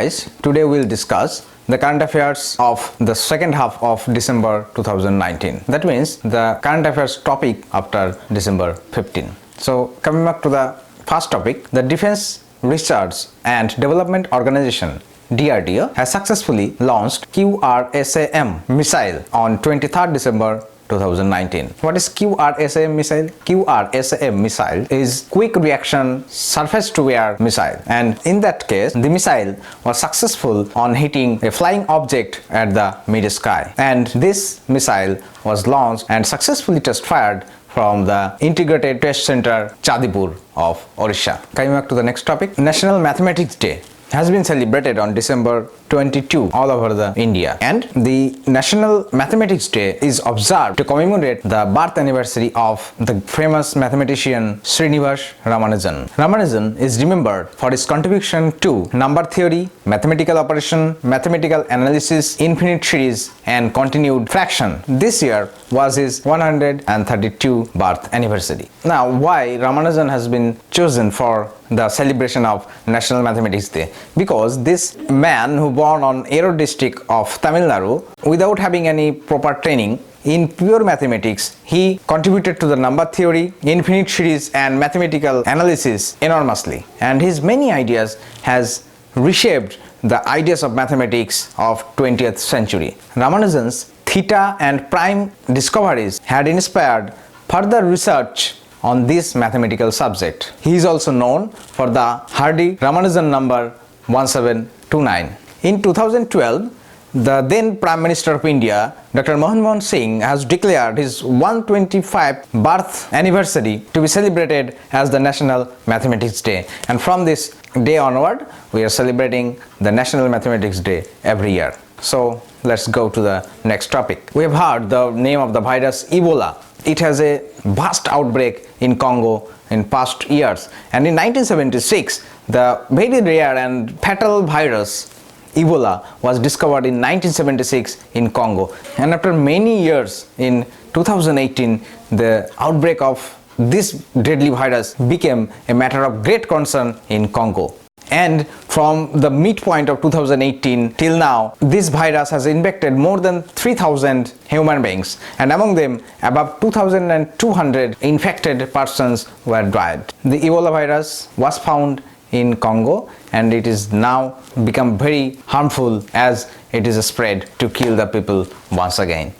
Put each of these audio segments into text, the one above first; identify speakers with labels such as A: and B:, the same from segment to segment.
A: guys, today we'll discuss the current affairs of the second half of December 2019. That means the current affairs topic after December 15. So coming back to the first topic, the Defense Research and Development Organization DRDO has successfully launched QRSAM missile on 23rd December 2019. What is QRSAM missile? QRSAM missile is quick reaction surface to air missile, and in that case the missile was successful on hitting a flying object at the mid sky, and this missile was launched and successfully test fired from the Integrated Test Center Chadipur of Odisha. Coming back to the next topic, National Mathematics Day has been celebrated on December 22 all over the India, and the National Mathematics Day is observed to commemorate the birth anniversary of the famous mathematician Srinivas Ramanujan. Ramanujan is remembered for his contribution to number theory, mathematical operation, mathematical analysis, infinite series and continued fraction. This year was his 132 birth anniversary. Now, why Ramanujan has been chosen for the celebration of National Mathematics Day? Because this man who born on Erode district of Tamil Nadu without having any proper training in pure mathematics, he contributed to the number theory, infinite series and mathematical analysis enormously, and his many ideas has reshaped the ideas of mathematics of 20th century. Ramanujan's theta and prime discoveries had inspired further research on this mathematical subject. He is also known for the Hardy Ramanujan number 1729. In 2012, the then Prime Minister of India, Dr. Manmohan Singh, has declared his 125th birth anniversary to be celebrated as the National Mathematics Day, and from this day onward we are celebrating the National Mathematics Day every year. So let's go to the next topic. We have heard the name of the virus Ebola. It has a vast outbreak in Congo in past years, and in 1976 the very rare and fatal virus Ebola was discovered in 1976 in Congo, and after many years in 2018 the outbreak of this deadly virus became a matter of great concern in Congo. And from the midpoint of 2018 till now, this virus has infected more than 3,000 human beings, and among them above 2,200 infected persons were died. The Ebola virus was found in Congo, and it is now become very harmful as it is spread to kill the people once again.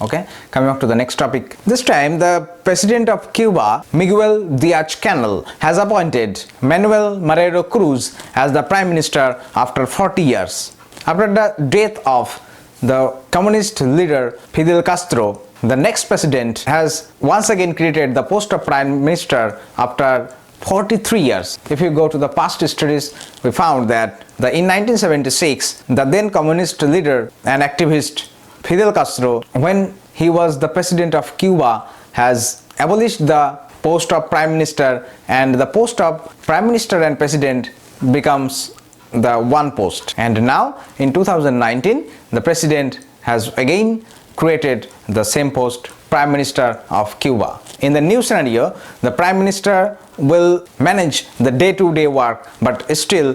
A: Okay, coming back to the next topic. This time the president of Cuba, Miguel Diaz-Canel, has appointed Manuel Marrero Cruz as the prime minister after 40 years. After the death of the communist leader Fidel Castro, the next president has once again created the post of prime minister after 43 years. If you go to the past studies, we found that in 1976, the then communist leader and activist Fidel Castro, when he was the president of Cuba, has abolished the post of prime minister, and the post of prime minister and president becomes the one post. And now in 2019 the president has again created the same post, prime minister of Cuba. In the new scenario, the prime minister will manage the day-to-day work, but still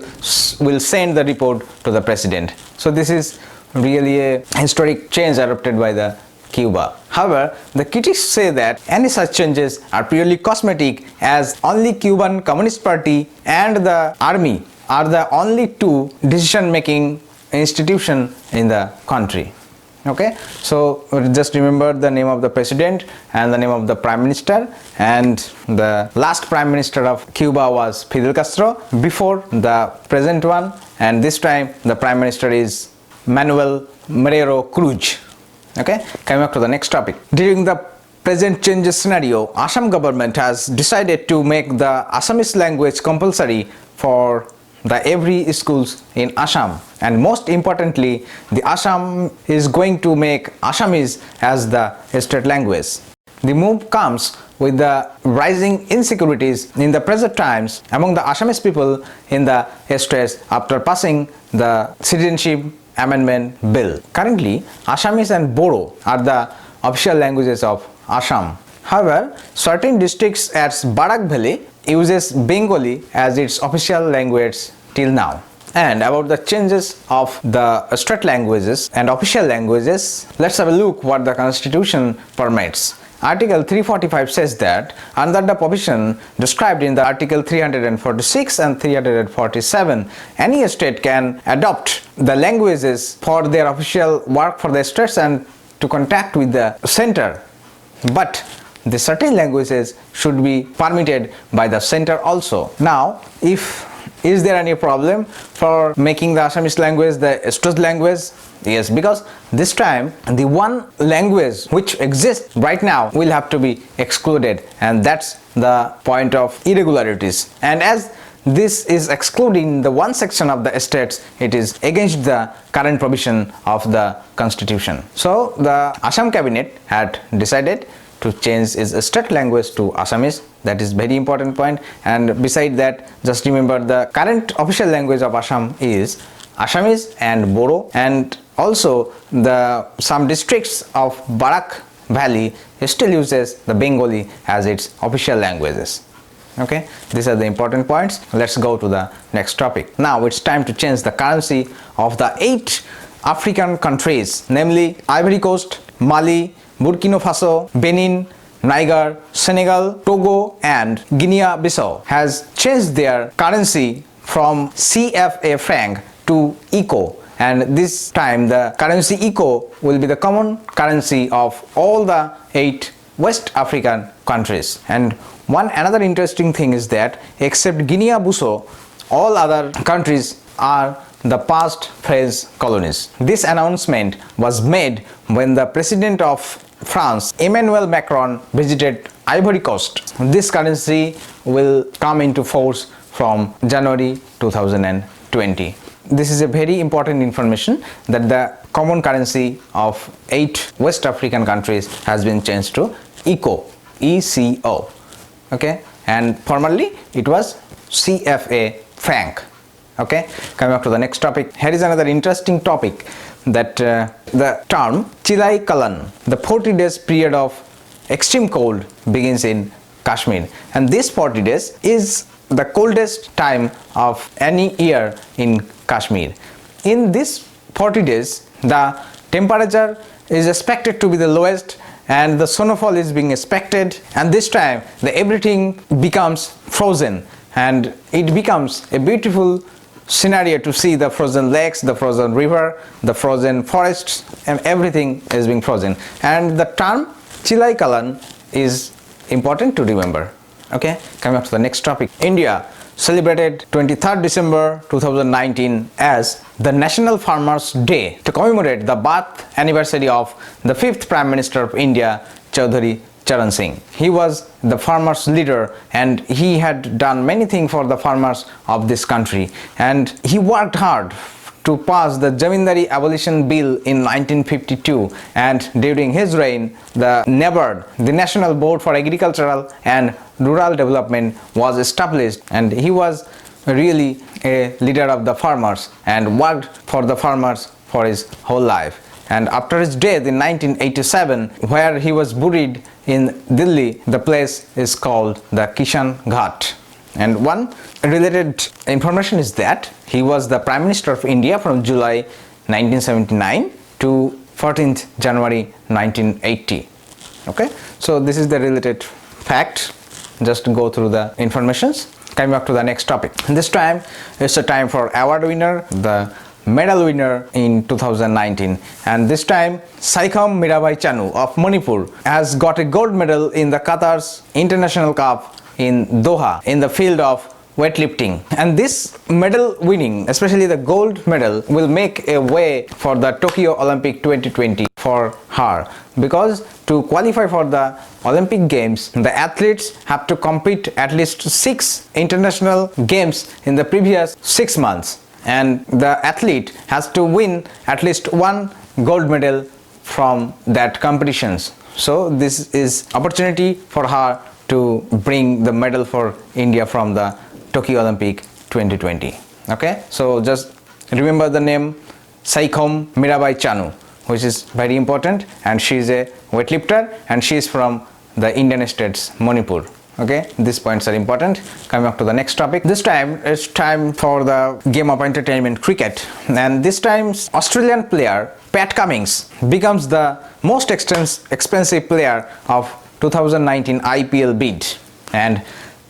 A: will send the report to the president. So this is really a historic change adopted by the Cuba. However, the critics say that any such changes are purely cosmetic, as only Cuban Communist Party and the army are the only two decision-making institutions in the country. Okay, so just remember the name of the president and the name of the prime minister, and the last prime minister of Cuba was Fidel Castro before the present one, and this time the prime minister is Manuel Marrero Cruz. Okay, coming back to the next topic. During the present changes scenario, Assam government has decided to make the Assamese language compulsory for the every schools in Assam, and most importantly, the Assam is going to make Assamese as the state language. The move comes with the rising insecurities in the present times among the Assamese people in the states after passing the Citizenship Amendment Bill. Currently, Assamese and Bodo are the official languages of Assam. However, certain districts at Barak Valley uses Bengali as its official language till now. And about the changes of the state languages and official languages, let's have a look what the Constitution permits. Article 345 says that under the provision described in the Article 346 and 347, any state can adopt the languages for their official work for the states and to contact with the center. But the certain languages should be permitted by the center also. Now, is there any problem for making the Assamese language the state language? Yes, because this time the one language which exists right now will have to be excluded, and that's the point of irregularities. And as this is excluding the one section of the states, it is against the current provision of the Constitution. So the Assam cabinet had decided to change its state language to Assamese. That is very important point. And beside that, just remember the current official language of Assam is Assamese and Bodo, and also some districts of Barak Valley still uses the Bengali as its official languages. Okay, these are the important points. Let's go to the next topic. Now it's time to change the currency of the 8 African countries, namely Ivory Coast, Mali, Burkina Faso, Benin, Niger, Senegal, Togo and Guinea-Bissau has changed their currency from CFA franc to ECO, and this time the currency ECO will be the common currency of all the 8 West African countries. And another interesting thing is that except Guinea-Bissau, all other countries are the past French colonies. This announcement was made when the president of France, Emmanuel Macron, visited Ivory Coast. This currency will come into force from January 2020. This is a very important information that the common currency of 8 West African countries has been changed to ECO, ECO. Okay, and formerly it was CFA franc. Okay, coming back to the next topic. Here is another interesting topic, that the term Chilai Kalan, the 40 days period of extreme cold begins in Kashmir, and this 40 days is the coldest time of any year in Kashmir. In this 40 days, the temperature is expected to be the lowest and the snowfall is being expected, and this time everything becomes frozen and it becomes a beautiful scenario to see the frozen lakes, the frozen river, the frozen forests, and everything is being frozen. And the term Chilai Kalan is important to remember. Okay, coming up to the next topic. India celebrated 23rd December 2019 as the National Farmers' Day to commemorate the birth anniversary of the 5th Prime Minister of India, Chaudhary Charan Singh. He was the farmers' leader and he had done many things for the farmers of this country, and he worked hard to pass the Zamindari Abolition Bill in 1952, and during his reign the NABARD, the National Board for Agricultural and Rural Development, was established, and he was really a leader of the farmers and worked for the farmers for his whole life. And after his death in 1987, where he was buried in Delhi, the place is called the Kishan Ghat. And one related information is that he was the Prime Minister of India from July 1979 to 14th January 1980. Okay, so this is the related fact. Just go through the informations. Coming back to the next topic. This time it's a time for award winner, the medal winner in 2019, and this time Saikham Mirabai Chanu of Manipur has got a gold medal in the Qatar's International Cup in Doha in the field of weightlifting. And this medal winning, especially the gold medal, will make a way for the Tokyo Olympic 2020 for her, because to qualify for the Olympic Games, the athletes have to compete at least 6 international games in the previous 6 months, and the athlete has to win at least 1 gold medal from that competitions. So this is opportunity for her to bring the medal for India from the Tokyo Olympic 2020. Okay, so just remember the name Saikham Mirabai Chanu, which is very important, and she is a weightlifter and she is from the Indian states Manipur. Okay, these points are important. Coming up to the next topic. This time it's time for the game of entertainment, cricket, and this time's Australian player Pat Cummins becomes the most expensive player of 2019 IPL bid, and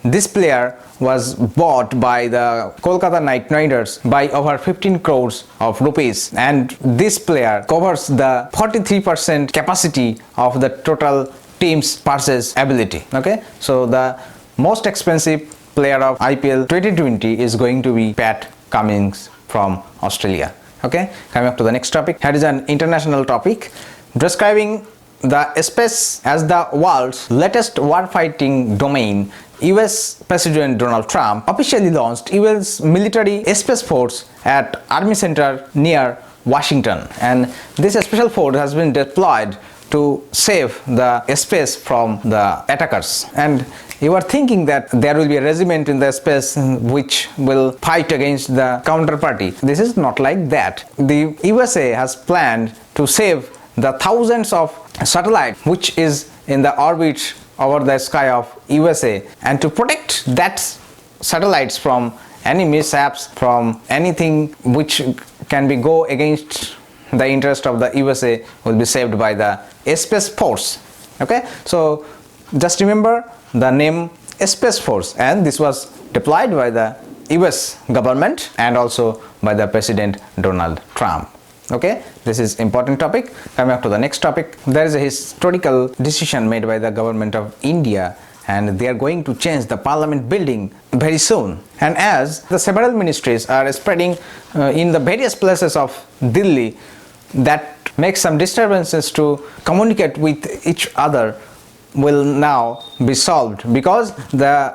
A: this player was bought by the Kolkata Knight Riders by over 15 crores of rupees, and this player covers the 43% capacity of the total team's purchase ability. Okay, so the most expensive player of IPL 2020 is going to be Pat Cummins from Australia. Okay, coming up to the next topic. Here is an international topic describing the space as the world's latest warfighting domain. US President Donald Trump officially launched US military space force at Army Center near Washington, and this special force has been deployed to save the space from the attackers. And you are thinking that there will be a regiment in the space which will fight against the counterparty. This is not like that. The USA has planned to save the thousands of satellites which is in the orbit over the sky of USA, and to protect that satellites from any mishaps, from anything which can be go against the interest of the USA, will be saved by the Space Force. Okay, so just remember the name Space Force, and this was deployed by the US government and also by the President Donald Trump. Okay, this is important topic. Coming up to the next topic, there is a historical decision made by the government of India, and they are going to change the parliament building very soon. And as the several ministries are spreading in the various places of Delhi, that makes some disturbances to communicate with each other will now be solved, because the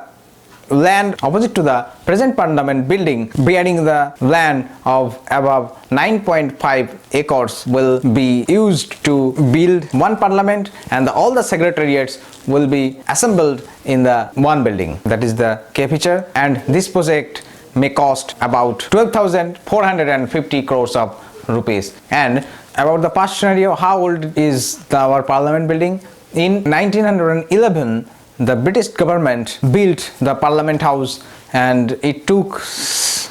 A: land opposite to the present parliament building, bearing the land of above 9.5 acres, will be used to build one parliament, and all the secretariats will be assembled in the one building. That is the key feature, and this project may cost about 12,450 crores of rupees. And about the past scenario, how old is our parliament building? In 1911, the British government built the Parliament House, and it took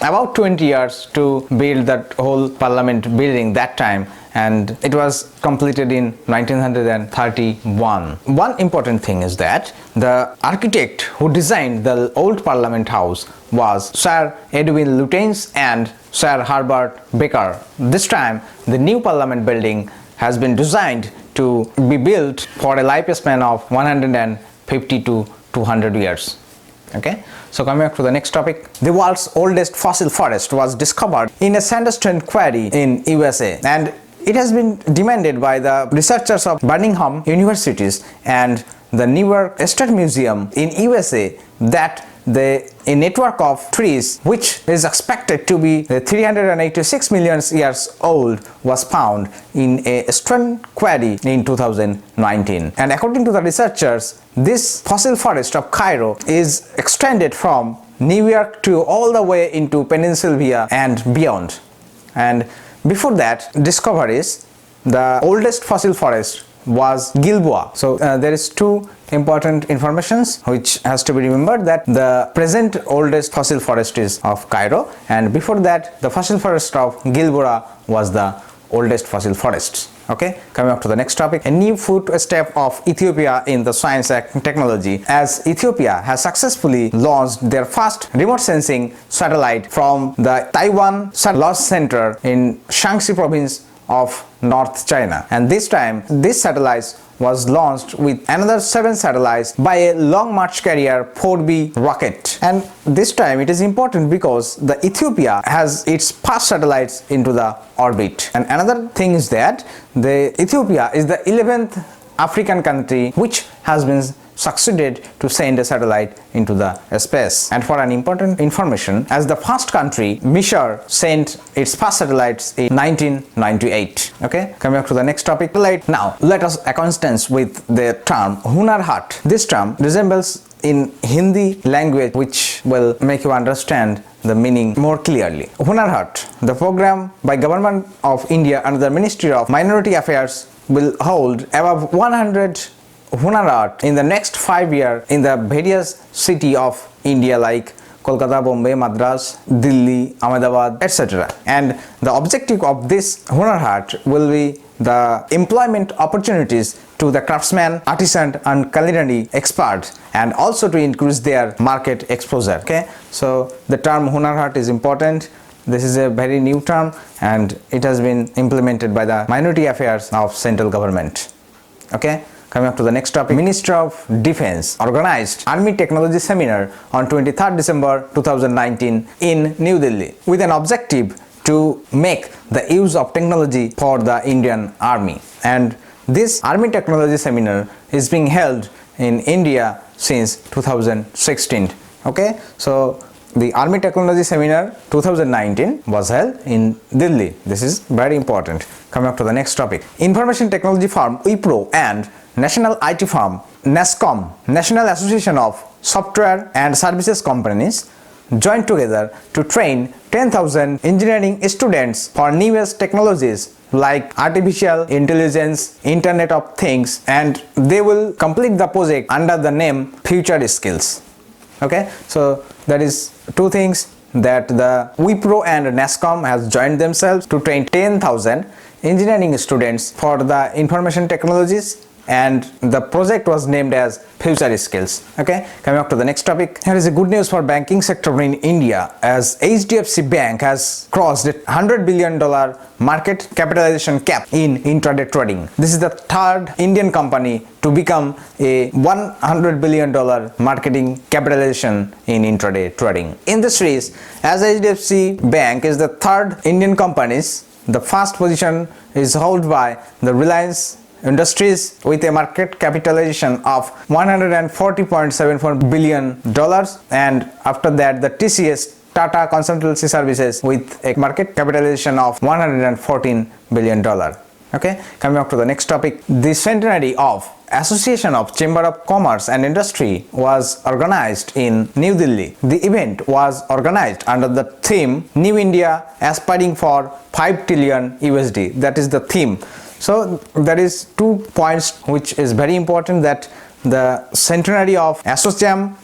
A: about 20 years to build that whole Parliament building that time, and it was completed in 1931. One important thing is that the architect who designed the old Parliament House was Sir Edwin Lutyens and Sir Herbert Baker. This time the new Parliament building has been designed to be built for a lifespan of 150 to 200 years. Okay, so coming back to the next topic, the world's oldest fossil forest was discovered in a sandstone quarry in USA, and it has been demanded by the researchers of Birmingham universities and the New York State Museum in USA that a network of trees which is expected to be 386 million years old was found in a stone quarry in 2019. And according to the researchers, this fossil forest of Cairo is extended from New York to all the way into Pennsylvania and beyond. And before that discoveries, the oldest fossil forest was Gilboa. So there is two important informations which has to be remembered, that the present oldest fossil forest is of Cairo, and before that the fossil forest of Gilboa was the oldest fossil forest. Okay, coming up to the next topic, a new footstep of Ethiopia in the science and technology, as Ethiopia has successfully launched their first remote sensing satellite from the Taiwan Launch Center in Shaanxi province of North China, and this time this satellite was launched with another 7 satellites by a long march carrier 4B rocket. And this time it is important because the Ethiopia has its first satellites into the orbit. And another thing is that the Ethiopia is the 11th African country which has been succeeded to send a satellite into the space. And for an important information, as the first country, Misr sent its first satellites in 1998. Okay, coming back to the next topic. Now let us acquaintance with the term Hunar Haat. This term resembles in Hindi language, which will make you understand the meaning more clearly. Hunar Haat, the program by Government of India under the Ministry of Minority Affairs, will hold above 100 Hunar art in the next 5 years in the various city of India like Kolkata, Bombay, Madras, Delhi, Ahmedabad, etc. And the objective of this Hunar Haat will be the employment opportunities to the craftsmen, artisan and culinary experts, and also to increase their market exposure. Okay, so the term Hunar Haat is important. This is a very new term and it has been implemented by the Minority Affairs of Central Government. Okay. Coming up to the next topic, Ministry of Defense organized Army Technology Seminar on 23rd December 2019 in New Delhi with an objective to make the use of technology for the Indian Army. And this Army Technology Seminar is being held in India since 2016. Okay, so the Army Technology Seminar 2019 was held in Delhi. This is very important. Coming up to the next topic, Information Technology firm Wipro and National IT firm NASSCOM, National Association of Software and Services Companies, joined together to train 10,000 engineering students for newest technologies like artificial intelligence, Internet of Things, and they will complete the project under the name Future Skills. Okay, so that is two things, that the Wipro and NASSCOM has joined themselves to train 10,000 engineering students for the information technologies, and the project was named as Future Skills. Okay, coming up to the next topic, here is a good news for banking sector in India as HDFC Bank has crossed a $100 billion market capitalization cap in intraday trading. This is the third Indian company to become a $100 billion marketing capitalization in intraday trading. In this race, as HDFC Bank is the third Indian companies, the first position is held by the Reliance Industries with a market capitalization of $140.74 billion, and after that the TCS, Tata Consultancy Services, with a market capitalization of $114 billion. Okay, coming up to the next topic, the centenary of Association of Chamber of Commerce and Industry was organized in New Delhi. The event was organized under the theme New India Aspiring for 5 trillion USD. That is the theme. So there is 2 points which is very important, that the centenary of ASSOCHAM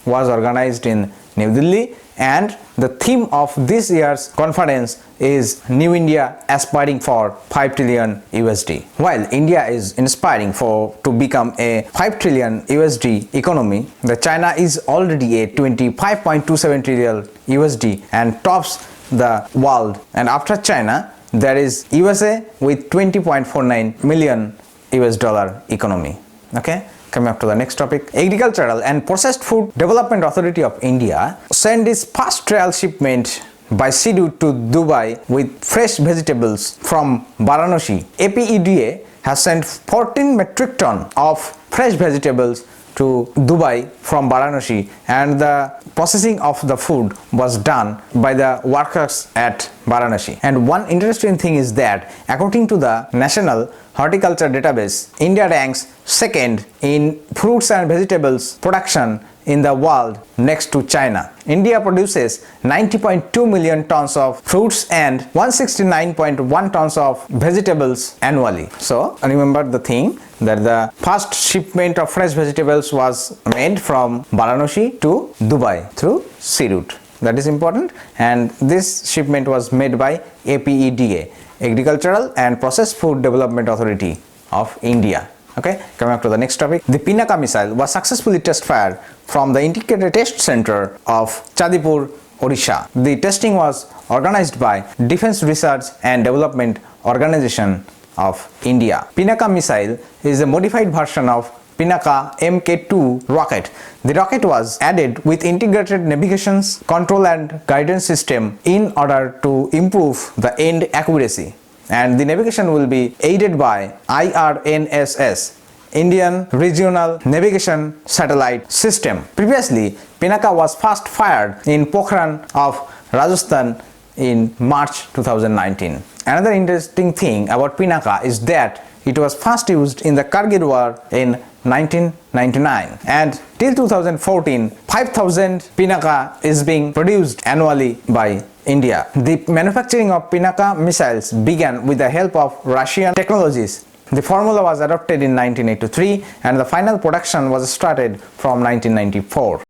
A: was organized in New Delhi, and the theme of this year's conference is New India Aspiring for 5 trillion USD. While India is inspiring to become a 5 trillion USD economy, the China is already a 25.27 trillion USD and tops the world, and after China there is USA with 20.49 million US dollar economy. Okay, coming up to the next topic, Agricultural and Processed Food Development Authority of India sent its first trial shipment by sea route to Dubai with fresh vegetables from Varanasi. APEDA has sent 14 metric ton of fresh vegetables to Dubai from Varanasi, and the processing of the food was done by the workers at Varanasi. And one interesting thing is that according to the National Horticulture Database, India ranks second in fruits and vegetables production in the world next to China. India produces 90.2 million tons of fruits and 169.1 tons of vegetables annually. So remember the thing, that the first shipment of fresh vegetables was made from Varanasi to Dubai through sea route. That is important, and this shipment was made by APEDA, Agricultural and Processed Food Development Authority of India. Okay, coming up to the next topic, the Pinaka missile was successfully test fired from the Integrated Test Center of Chadipur, Odisha. The testing was organized by Defense Research and Development Organization of India. Pinaka missile is a modified version of Pinaka Mk2 rocket. The rocket was added with integrated navigation, control and guidance system in order to improve the end accuracy, and the navigation will be aided by IRNSS, Indian Regional Navigation Satellite System. Previously, Pinaka was first fired in Pokhran of Rajasthan in March 2019. Another interesting thing about Pinaka is that it was first used in the Kargil War in 1999, and till 2014 5,000 Pinaka is being produced annually by India. The manufacturing of Pinaka missiles began with the help of Russian technologies The formula was adopted in 1983 and the final production was started from 1994.